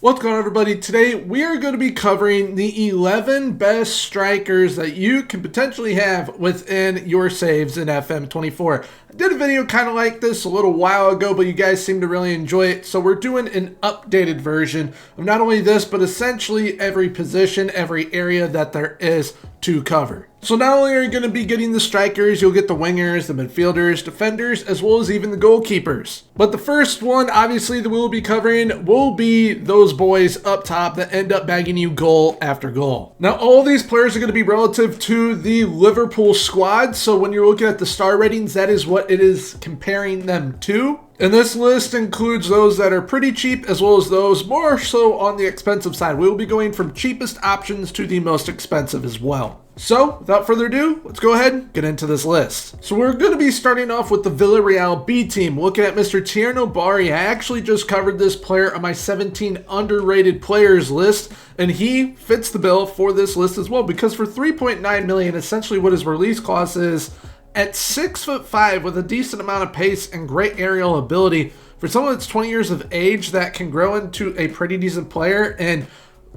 What's going on, everybody? Today we are going to be covering the 11 best strikers that you can potentially have within your saves in FM24. I did a video kind of like this a little while ago, but you guys seem to really enjoy it, so we're doing an updated version of not only this, but essentially every position, every area that there is to cover. So not only are you going to be getting the strikers, you'll get the wingers, the midfielders, defenders, as well as even the goalkeepers. But the first one, obviously, that we'll be covering will be those boys up top that end up bagging you goal after goal. Now, all of these players are going to be relative to the Liverpool squad. So when you're looking at the star ratings, that is what it is comparing them to. And this list includes those that are pretty cheap as well as those more so on the expensive side. We'll be going from cheapest options to the most expensive as well. So without further ado, let's go ahead and get into this list. So we're going to be starting off with the Villarreal B team. Looking at Mr. Tierno Bari, I actually just covered this player on my 17 underrated players list, and he fits the bill for this list as well, because for 3.9 million, essentially what his release cost is, at 6'5" with a decent amount of pace and great aerial ability, for someone that's 20 years of age that can grow into a pretty decent player, and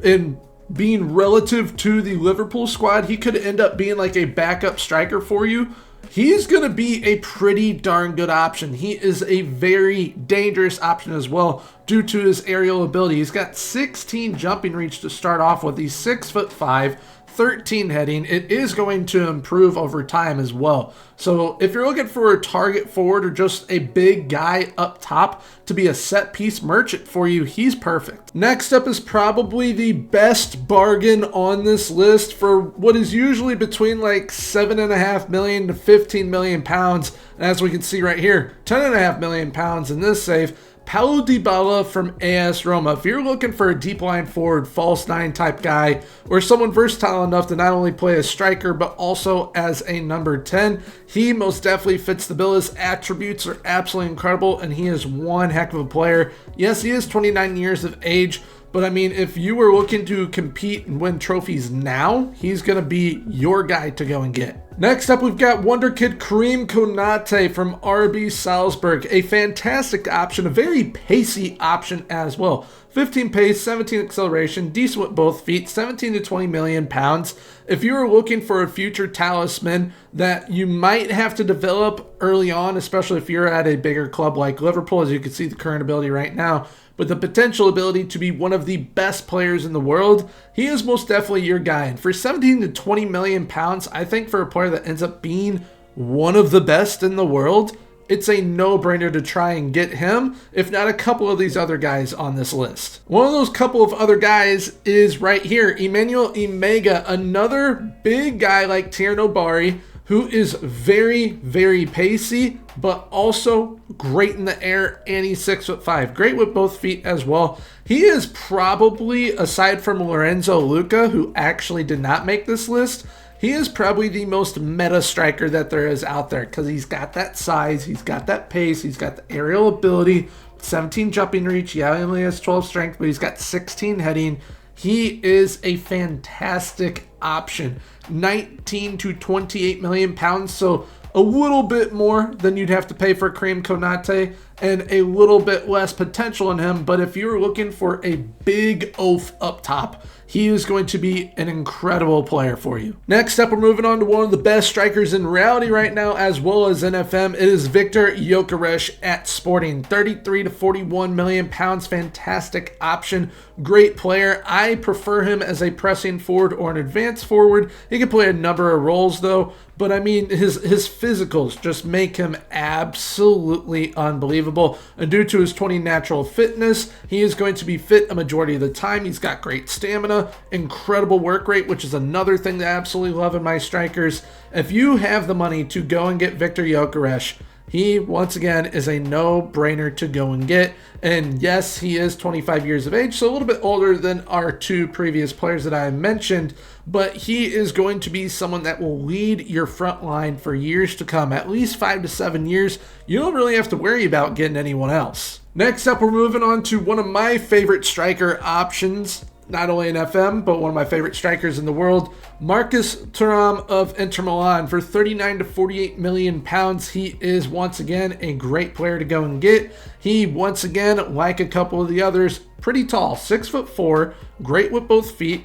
in being relative to the Liverpool squad, he could end up being like a backup striker for you. He's going to be a pretty darn good option. He is a very dangerous option as well due to his aerial ability. He's got 16 jumping reach to start off with. He's 6'5", 13 heading. It is going to improve over time as well. So if you're looking for a target forward or just a big guy up top to be a set piece merchant for you, he's perfect. Next up is probably the best bargain on this list for what is usually between like 7.5 million to 15 million pounds. And as we can see right here, 10.5 million pounds in this save. Paulo Dybala from AS Roma. If you're looking for a deep line forward, false nine type guy, or someone versatile enough to not only play as striker, but also as a number 10, he most definitely fits the bill. His attributes are absolutely incredible, and he is one heck of a player. Yes, he is 29 years of age, but I mean, if you were looking to compete and win trophies now, he's going to be your guy to go and get. Next up, we've got wonderkid Karim Konate from RB Salzburg. A fantastic option, a very pacey option as well. 15 pace, 17 acceleration, decent with both feet, 17 to 20 million pounds. If you are looking for a future talisman that you might have to develop early on, especially if you're at a bigger club like Liverpool, as you can see the current ability right now, with the potential ability to be one of the best players in the world, he is most definitely your guy. And for 17 to 20 million pounds, I think for a player that ends up being one of the best in the world, it's a no-brainer to try and get him, if not a couple of these other guys on this list. One of those couple of other guys is right here, Emmanuel Emega, another big guy like Tierno Bari, who is very, very pacey, but also great in the air, and he's 6'5", great with both feet as well. He is probably, aside from Lorenzo Luca, who actually did not make this list, he is probably the most meta striker that there is out there, because he's got that size, he's got that pace, he's got the aerial ability, 17 jumping reach, yeah, he only has 12 strength, but he's got 16 heading. He is a fantastic option. 19 to 28 million pounds, so a little bit more than you'd have to pay for Karim Konate and a little bit less potential in him. But if you're looking for a big oaf up top, he is going to be an incredible player for you. Next up, we're moving on to one of the best strikers in reality right now, as well as in FM. It is Victor Gyökeres at Sporting. 33 to 41 million pounds. Fantastic option. Great player. I prefer him as a pressing forward or an advanced forward. He can play a number of roles though, but I mean, his physicals just make him absolutely unbelievable. And due to his 20 natural fitness, he is going to be fit a majority of the time. He's got great stamina, incredible work rate, which is another thing that I absolutely love in my strikers. If you have the money to go and get Victor Gyökeres, he, once again, is a no-brainer to go and get. And yes, he is 25 years of age, so a little bit older than our two previous players that I mentioned, but he is going to be someone that will lead your front line for years to come, at least 5 to 7 years. You don't really have to worry about getting anyone else. Next up, we're moving on to one of my favorite striker options, not only in FM, but one of my favorite strikers in the world, Marcus Thuram of Inter Milan. For 39 to 48 million pounds, he is once again a great player to go and get. He, once again, like a couple of the others, pretty tall, 6'4", great with both feet,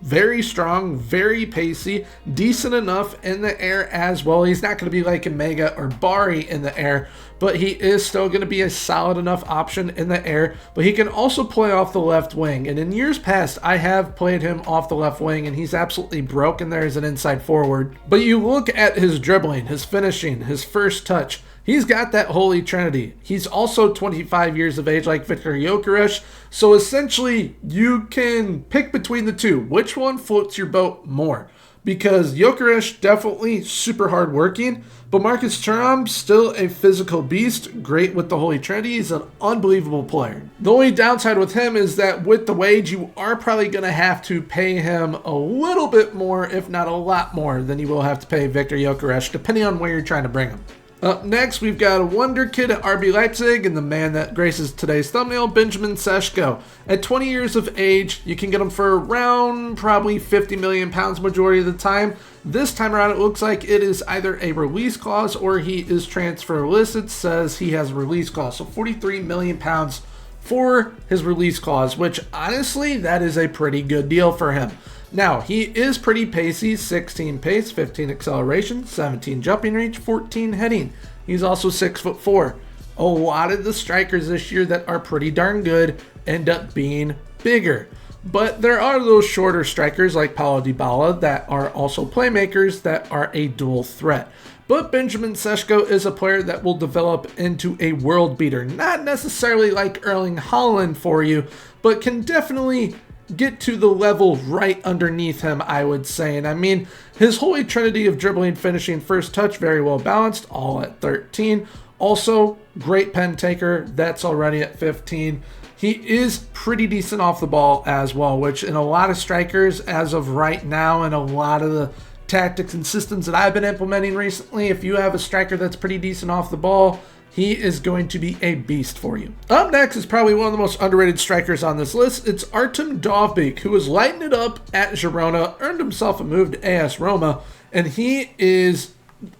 very strong, very pacey, decent enough in the air as well. He's not going to be like a Mega or Bari in the air, but he is still going to be a solid enough option in the air. But he can also play off the left wing, and in years past I have played him off the left wing and he's absolutely broken there as an inside forward. But you look at his dribbling, his finishing, his first touch, he's got that holy trinity. He's also 25 years of age like Viktor Gyökeres, so essentially you can pick between the two. Which one floats your boat more? Because Gyökeres definitely super hard working, but Marcus Thuram still a physical beast, great with the holy trinity. He's an unbelievable player. The only downside with him is that with the wage, you are probably going to have to pay him a little bit more, if not a lot more, than you will have to pay Viktor Gyökeres, depending on where you're trying to bring him. Up next, we've got a wonderkid at RB Leipzig and the man that graces today's thumbnail, Benjamin Sesko. At 20 years of age, you can get him for around probably 50 million pounds majority of the time. This time around, it looks like it is either a release clause or he is transferless. It says he has a release clause, so 43 million pounds for his release clause, which honestly, that is a pretty good deal for him. Now, he is pretty pacey, 16 pace, 15 acceleration, 17 jumping reach, 14 heading. He's also 6'4". A lot of the strikers this year that are pretty darn good end up being bigger. But there are those shorter strikers like Paulo Dybala that are also playmakers that are a dual threat. But Benjamin Sesko is a player that will develop into a world beater. Not necessarily like Erling Haaland for you, but can definitely get to the level right underneath him, I would say. And I mean, his holy trinity of dribbling, finishing, first touch, very well balanced, all at 13. Also, great pen taker, that's already at 15. He is pretty decent off the ball as well, which in a lot of strikers as of right now, and a lot of the tactics and systems that I've been implementing recently, if you have a striker that's pretty decent off the ball, he is going to be a beast for you. Up next is probably one of the most underrated strikers on this list. It's Artem Dovbyk, who was lighting it up at Girona, earned himself a move to AS Roma, and he is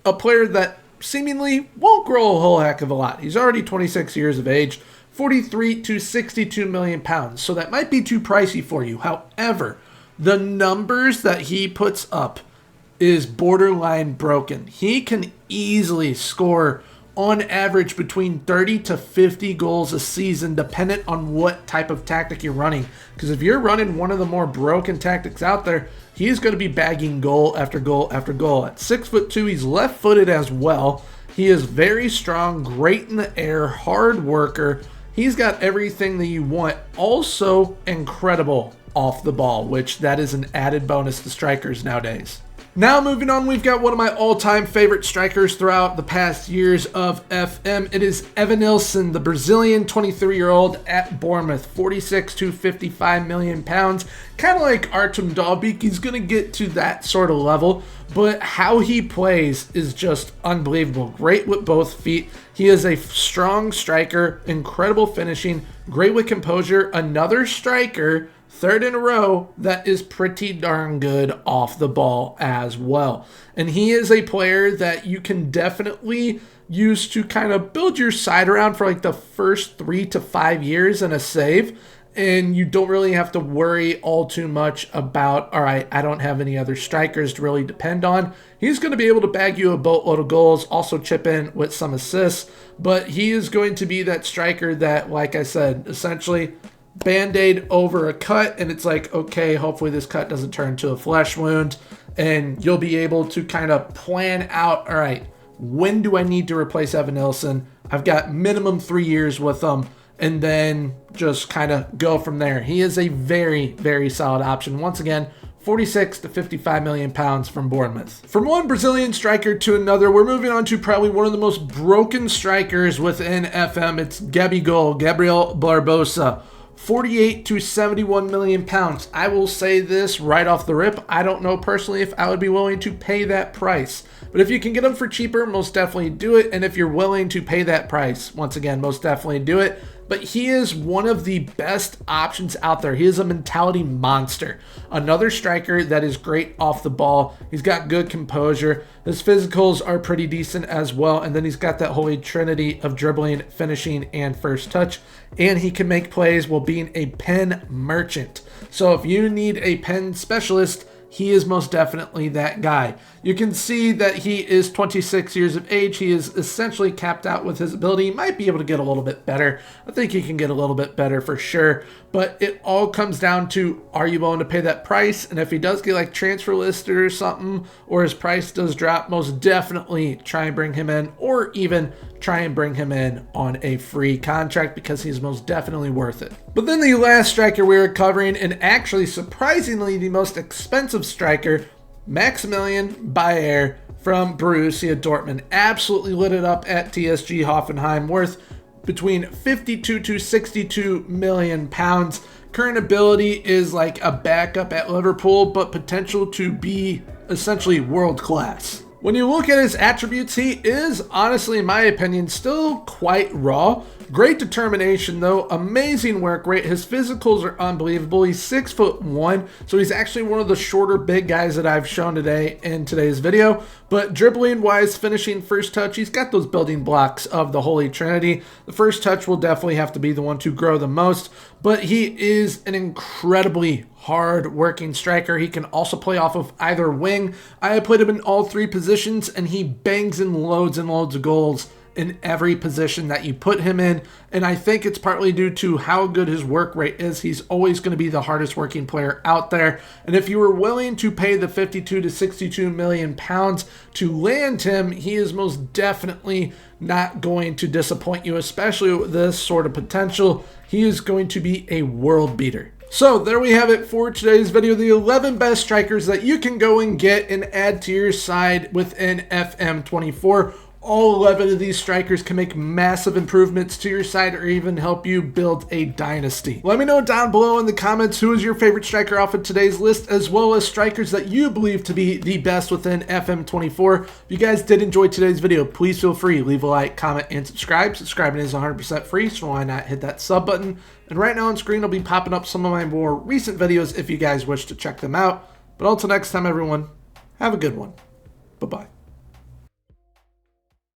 a player that seemingly won't grow a whole heck of a lot. He's already 26 years of age, 43 to 62 million pounds, so that might be too pricey for you. However, the numbers that he puts up is borderline broken. He can easily score on average between 30 to 50 goals a season, dependent on what type of tactic you're running. Because if you're running one of the more broken tactics out there, he's going to be bagging goal after goal after goal. At 6'2", he's left-footed as well. He is very strong, great in the air, hard worker. He's got everything that you want. Also incredible off the ball, which that is an added bonus to strikers nowadays. Now moving on, we've got one of my all-time favorite strikers throughout the past years of FM. It is Evanilson, the Brazilian 23-year-old at Bournemouth, 46 to 55 million pounds. Kind of like Artem Dovbyk, he's going to get to that sort of level, but how he plays is just unbelievable. Great with both feet. He is a strong striker, incredible finishing, great with composure. Another striker, third in a row, that is pretty darn good off the ball as well. And he is a player that you can definitely use to kind of build your side around for like the first 3 to 5 years in a save. And you don't really have to worry all too much about, all right, I don't have any other strikers to really depend on. He's going to be able to bag you a boatload of goals, also chip in with some assists. But he is going to be that striker that, like I said, essentially Band-Aid over a cut, and it's like, okay, hopefully this cut doesn't turn into a flesh wound, and you'll be able to kind of plan out, all right, when do I need to replace Evanilson? I've got minimum 3 years with him, and then just kind of go from there. He is a very, very solid option. Once again, 46 to 55 million pounds from Bournemouth. From one Brazilian striker to another, we're moving on to probably one of the most broken strikers within FM. It's Gabriel Barbosa. 48 to 71 million pounds. I will say this right off the rip. I don't know personally if I would be willing to pay that price. But if you can get them for cheaper, most definitely do it. And if you're willing to pay that price, once again, most definitely do it. but he is one of the best options out there. He is a mentality monster. Another striker that is great off the ball. He's got good composure. His physicals are pretty decent as well. And then he's got that holy trinity of dribbling, finishing, and first touch. And he can make plays while being a pen merchant. So if you need a pen specialist, he is most definitely that guy. You can see that he is 26 years of age. He is essentially capped out with his ability. He might be able to get a little bit better. I think he can get a little bit better for sure. But it all comes down to, are you willing to pay that price? And if he does get like transfer listed or something, or his price does drop, most definitely try and bring him in, or even try and bring him in on a free contract, because he's most definitely worth it. But then the last striker we were covering, and actually surprisingly the most expensive striker, Maximilian Bayer from Borussia Dortmund. Absolutely lit it up at TSG Hoffenheim, worth between 52 to 62 million pounds. Current ability is like a backup at Liverpool, but potential to be essentially world class. When you look at his attributes, he is, honestly, in my opinion, still quite raw. Great determination, though. Amazing work rate. His physicals are unbelievable. He's 6'1", so he's actually one of the shorter big guys that I've shown today in today's video. But dribbling-wise, finishing, first touch, he's got those building blocks of the Holy Trinity. The first touch will definitely have to be the one to grow the most, but he is an incredibly hard-working striker. He can also play off of either wing. I have played him in all three positions, and he bangs in loads and loads of goals in every position that you put him in. And I think it's partly due to how good his work rate is. He's always going to be the hardest working player out there. And if you were willing to pay the 52 to 62 million pounds to land him, he is most definitely not going to disappoint you, especially with this sort of potential. He is going to be a world beater. So there we have it for today's video, the 11 best strikers that you can go and get and add to your side within FM24. All 11 of these strikers can make massive improvements to your side or even help you build a dynasty. Let me know down below in the comments who is your favorite striker off of today's list, as well as strikers that you believe to be the best within FM24. If you guys did enjoy today's video, please feel free, leave a like, comment, and subscribe. Subscribing is 100% free, so why not hit that sub button? And right now on screen, I'll be popping up some of my more recent videos if you guys wish to check them out. But until next time, everyone, have a good one. Bye-bye.